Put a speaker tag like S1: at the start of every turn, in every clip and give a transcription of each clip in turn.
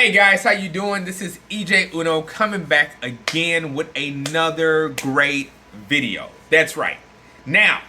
S1: Hey guys, how you doing? This is EJ Uno coming back again with another great video. That's right. Now,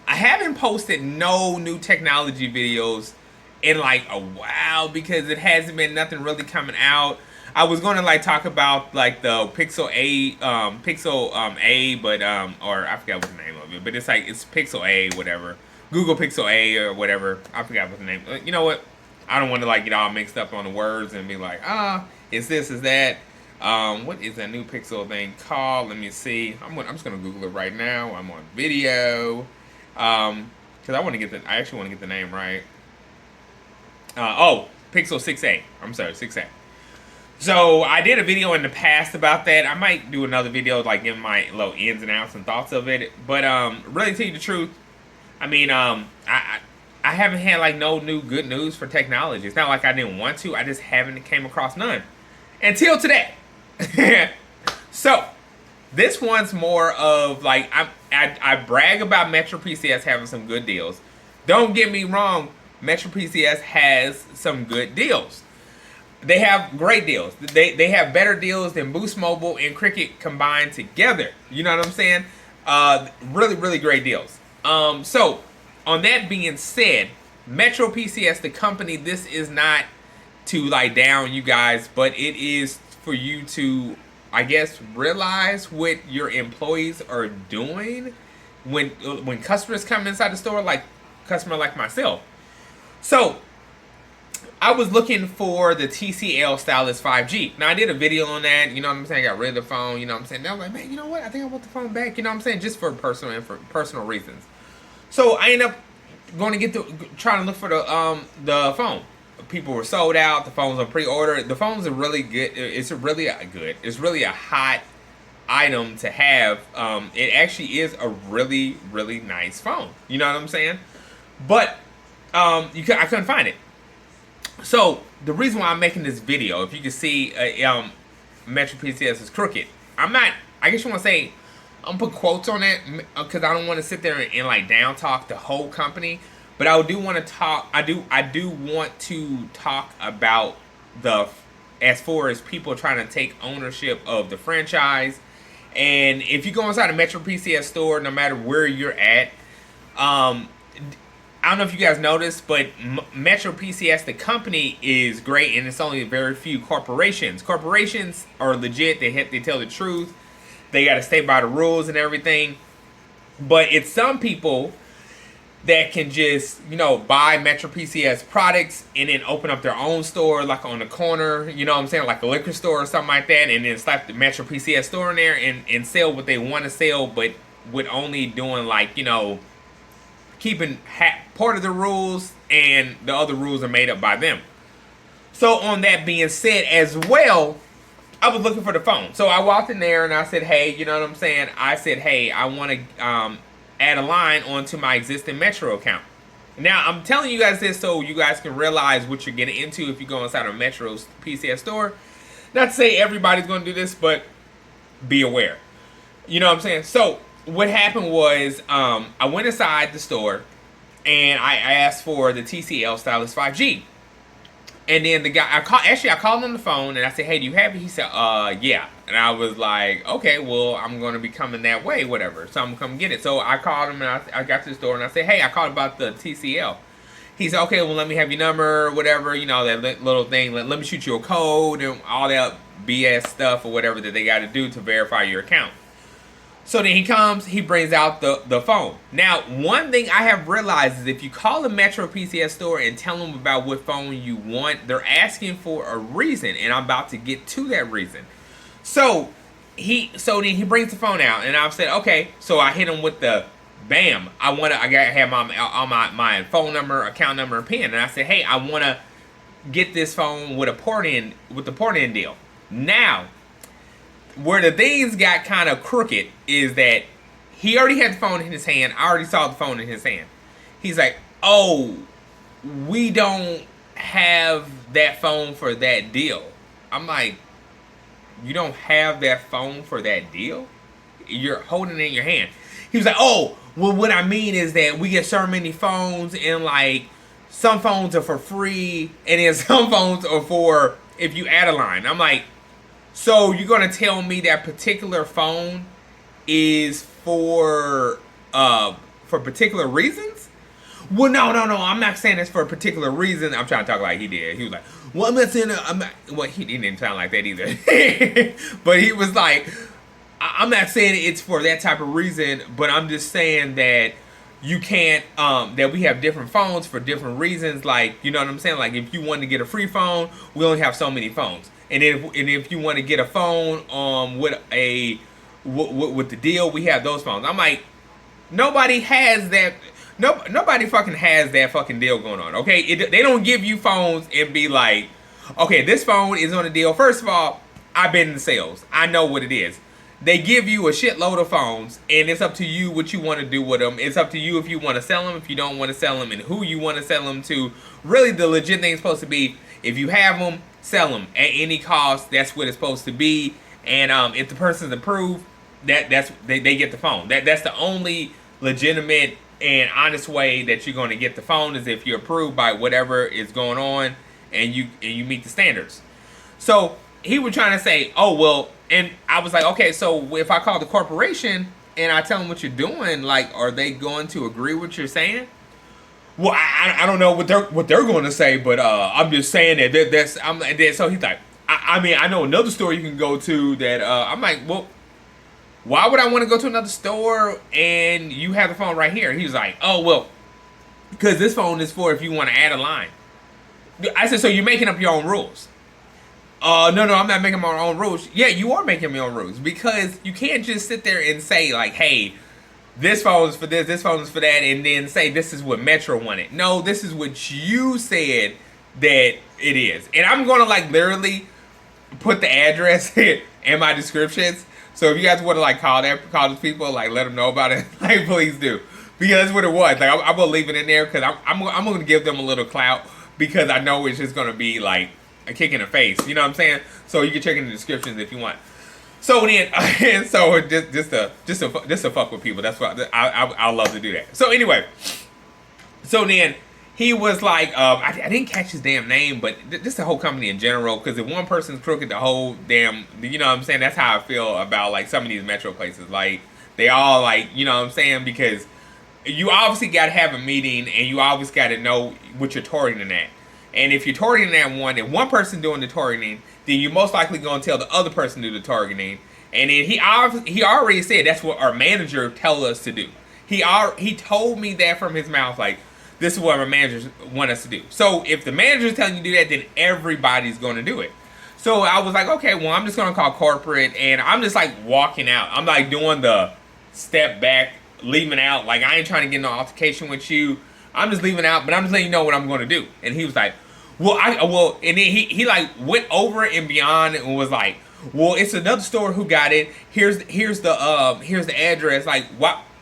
S1: I haven't posted no new technology videos in like a while because it hasn't been nothing really coming out. I was going to like talk about like the Pixel A, but or I forgot what the name of it, but it's Pixel A, whatever. Google Pixel A or whatever. I forgot what the name. You know what? I don't want to like get all mixed up on the words and be like, it's this, is that. What is that new Pixel thing called? Let me see. I'm just gonna Google it right now. I'm on video. Because I actually want to get the name right. Pixel 6a. I'm sorry, 6a. So I did a video in the past about that. I might do another video like giving my little ins and outs and thoughts of it. But really, to tell you the truth, I mean, I haven't had like no new good news for technology. It's not like I didn't want to. I just haven't came across none until today. So this one's more of like I brag about Metropcs having some good deals. Don't get me wrong, Metropcs has some good deals. They have great deals. They have better deals than Boost Mobile and Cricket combined together. You know what I'm saying? Really, really great deals. So on that being said, Metropcs, the company, this is not to like down you guys, but it is for you to, I guess, realize what your employees are doing when customers come inside the store, like customer like myself. So I was looking for the TCL Stylus 5G. Now I did a video on that, you know what I'm saying? I got rid of the phone, you know what I'm saying? Now I'm like, man, you know what? I think I want the phone back, you know what I'm saying? Just for personal reasons. So I ended up going to trying to look for the phone. People were sold out. The phones are pre-ordered. The phones are really good. It's really a hot item to have. It actually is a really, really nice phone. You know what I'm saying? But I couldn't find it. So the reason why I'm making this video, if you can see, Metropcs is crooked. I guess you want to say, I'm gonna put quotes on it because I don't want to sit there and like down talk the whole company, but I do want to talk. I do want to talk about as far as people trying to take ownership of the franchise. And if you go inside a Metropcs store, no matter where you're at, I don't know if you guys noticed, but Metropcs, the company, is great, and it's only very few corporations. Corporations are legit. They tell the truth. They got to stay by the rules and everything. But it's some people that can just, buy Metropcs products and then open up their own store, like on the corner, you know what I'm saying, like a liquor store or something like that, and then slap the Metropcs store in there and sell what they want to sell, but with only doing like, keeping part of the rules, and the other rules are made up by them. So on that being said as well, I was looking for the phone. So I walked in there and I said, hey, you know what I'm saying? I said, hey, I want to add a line onto my existing Metro account. Now, I'm telling you guys this so you guys can realize what you're getting into if you go inside a Metro's PCS store. Not to say everybody's going to do this, but be aware. You know what I'm saying? So what happened was I went inside the store and I asked for the TCL Stylus 5G. And then the guy, I called on the phone and I said, hey, do you have it? He said, yeah. And I was like, okay, well, I'm going to be coming that way, whatever. So I'm going to come get it. So I called him and I got to the store and I said, hey, I called about the TCL. He said, okay, well, let me have your number, whatever, that little thing. Let me shoot you a code and all that BS stuff or whatever that they got to do to verify your account. So then he comes, he brings out the phone. Now, one thing I have realized is if you call the Metropcs store and tell them about what phone you want, they're asking for a reason, and I'm about to get to that reason. So then he brings the phone out, and I've said, okay. So I hit him with the bam. I gotta have my phone number, account number, and PIN, and I said, hey, I want to get this phone with the port in deal. Now, where the things got kind of crooked is that he already had the phone in his hand. I already saw the phone in his hand. He's like, oh, we don't have that phone for that deal. I'm like, you don't have that phone for that deal? You're holding it in your hand. He was like, oh, well, what I mean is that we get so many phones and like some phones are for free and then some phones are for if you add a line. I'm like, so you're gonna tell me that particular phone is for particular reasons? Well, no. I'm not saying it's for a particular reason. I'm trying to talk like he did. He was like, well, I'm not saying I'm not. Well, he didn't sound like that either. But he was like, I'm not saying it's for that type of reason, but I'm just saying that you can't, that we have different phones for different reasons. Like, you know what I'm saying? Like, if you want to get a free phone, we only have so many phones. And if you want to get a phone with with the deal, we have those phones. I'm like, nobody has that. Nobody fucking has that fucking deal going on. Okay, they don't give you phones and be like, okay, this phone is on a deal. First of all, I've been in sales. I know what it is. They give you a shitload of phones, and it's up to you what you want to do with them. It's up to you if you want to sell them, if you don't want to sell them, and who you want to sell them to. Really, the legit thing is supposed to be, if you have them, sell them at any cost. That's what it's supposed to be. And if the person's approved, they get the phone. That's the only legitimate and honest way that you're going to get the phone, is if you're approved by whatever is going on and you meet the standards. So he was trying to say, oh well, and I was like, okay, so if I call the corporation and I tell them what you're doing, like, are they going to agree with what you're saying? Well, I don't know what they're going to say, but I'm just saying that so he's like, I mean, I know another store you can go to that I'm like, well, why would I want to go to another store and you have the phone right here? He was like, oh, well, because this phone is for if you want to add a line. I said, so you're making up your own rules? No, I'm not making my own rules. Yeah, you are making your own rules, because you can't just sit there and say like, hey, this phone is for this phone is for that, and then say this is what Metro wanted. No, this is what you said that it is. And I'm going to like literally put the address in my descriptions. So if you guys want to like call those people, like let them know about it, like please do, because that's what it was. Like I'm gonna leave it in there because I'm gonna give them a little clout, because I know it's just gonna be like a kick in the face. You know what I'm saying? So you can check in the descriptions if you want. So then, so just to fuck with people. That's what I love to do that. So anyway, so then he was like, I didn't catch his damn name, but just the whole company in general, because if one person's crooked, the whole damn, you know what I'm saying? That's how I feel about like some of these metro places. Like they all like, you know what I'm saying? Because you obviously got to have a meeting, and you always got to know what you're targeting at. And if you're targeting at one, and one person doing the targeting, then you're most likely going to tell the other person to do the targeting. And then he already said that's what our manager tell us to do. He told me that from his mouth, like, this is what our managers want us to do. So if the manager's telling you to do that, then everybody's going to do it. So I was like, okay, well, I'm just going to call corporate, and I'm just like walking out. I'm like doing the step back, leaving out. Like, I ain't trying to get no altercation with you. I'm just leaving out, but I'm just letting you know what I'm going to do. And he was like, and then he like went over and beyond and was like, well, it's another store who got it. Here's the address. Like,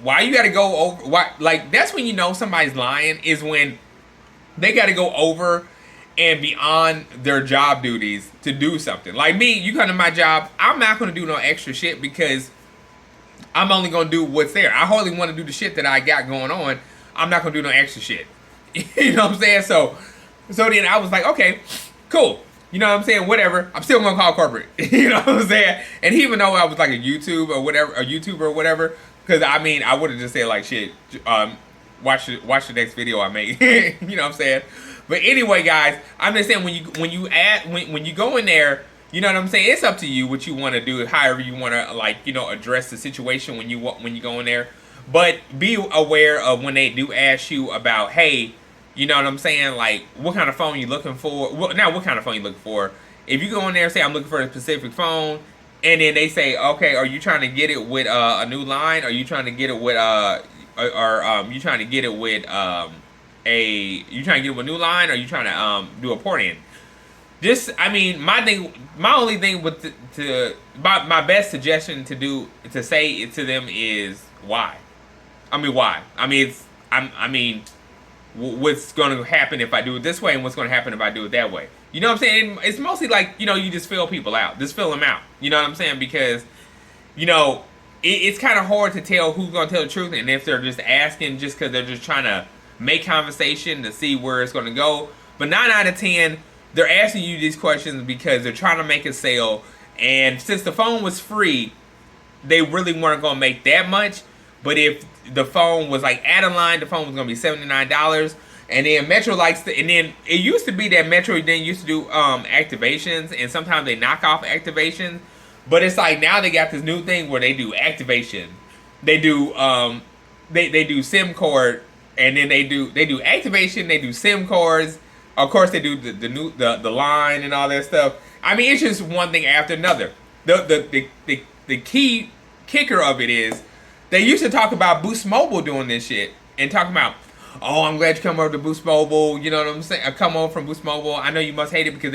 S1: why you got to go over? Why? Like, that's when you know somebody's lying, is when they got to go over and beyond their job duties to do something. Like me, you come to my job, I'm not going to do no extra shit, because I'm only going to do what's there. I hardly want to do the shit that I got going on. I'm not going to do no extra shit. You know what I'm saying? So then I was like, okay, cool. You know what I'm saying? Whatever. I'm still going to call corporate. You know what I'm saying? And even though I was like a YouTuber or whatever, because I mean, I would have just said like, shit, watch the next video I make. You know what I'm saying? But anyway, guys, I'm just saying, when you go in there, you know what I'm saying? It's up to you what you want to do, however you want to, like, you know, address the situation when you go in there. But be aware of when they do ask you about, hey, you know what I'm saying? Like, what kind of phone you looking for? Well, not what kind of phone you looking for. If you go in there and say, I'm looking for a specific phone, and then they say, okay, are you trying to get it with a new line? Are you trying to get it with you trying to get it with you trying to get it with a new line? Or are you trying to do a port in? Just, I mean, my only thing with my best suggestion to say it to them is why. I mean, why? I mean, what's going to happen if I do it this way, and what's going to happen if I do it that way? You know what I'm saying? It's mostly like, you know, you just fill people out. Just fill them out. You know what I'm saying? Because, you know, it's kind of hard to tell who's going to tell the truth, and if they're just asking just because they're just trying to make conversation to see where it's going to go. But 9 out of 10, they're asking you these questions because they're trying to make a sale. And since the phone was free, they really weren't going to make that much. But if the phone was like add a line, the phone was going to be $79. And then Metro likes to, and then it used to be that Metro then used to do activations, and sometimes they knock off activations. But it's like now they got this new thing where they do activation. They do they do SIM card, and then they do activation, they do SIM cards. Of course they do the line and all that stuff. I mean, it's just one thing after another. The key kicker of it is they used to talk about Boost Mobile doing this shit and talking about, oh, I'm glad you come over to Boost Mobile. You know what I'm saying? I come over from Boost Mobile. I know you must hate it because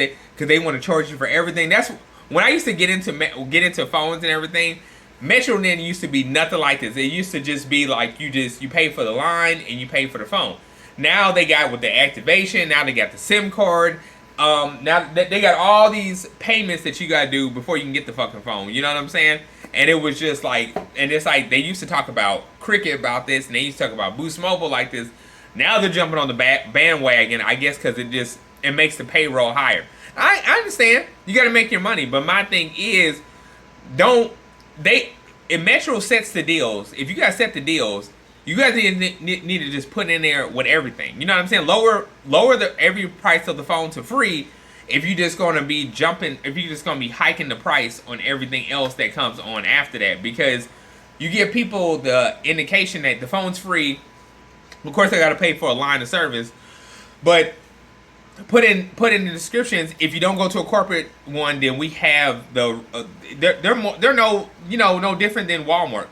S1: they want to charge you for everything. That's when I used to get into phones and everything. Metro then used to be nothing like this. It used to just be like you pay for the line and you pay for the phone. Now they got with the activation. Now they got the SIM card. Now they got all these payments that you gotta do before you can get the fucking phone. You know what I'm saying? And it was just like, and it's like they used to talk about Cricket about this, and they used to talk about Boost Mobile like this. Now they're jumping on the bandwagon, I guess, because it makes the payroll higher. I understand you got to make your money, but my thing is, if Metro sets the deals, if you guys set the deals, you guys need to just put in there with everything. You know what I'm saying? Lower every price of the phone to free. If you're just going to be hiking the price on everything else that comes on after that, because you give people the indication that the phone's free. Of course, they got to pay for a line of service, but put in the descriptions. If you don't go to a corporate one, then we have they're no different than Walmart.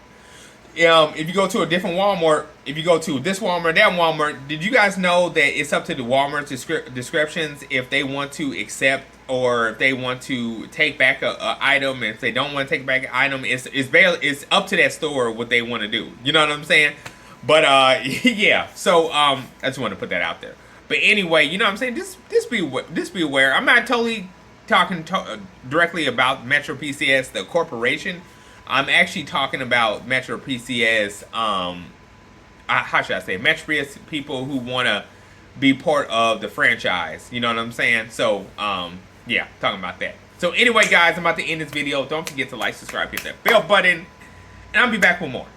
S1: If you go to a different Walmart, if you go to this Walmart, that Walmart, did you guys know that it's up to the Walmart's descriptions if they want to accept or if they want to take back a item? If they don't want to take back an item, it's up to that store what they want to do. You know what I'm saying? But yeah. So I just want to put that out there. But anyway, you know what I'm saying? Just be aware. I'm not totally talking directly about Metro PCS, the corporation. I'm actually talking about Metro PCS, how should I say, Metro PCS people who want to be part of the franchise. You know what I'm saying? So, yeah, talking about that. So anyway, guys, I'm about to end this video. Don't forget to like, subscribe, hit that bell button, and I'll be back with more.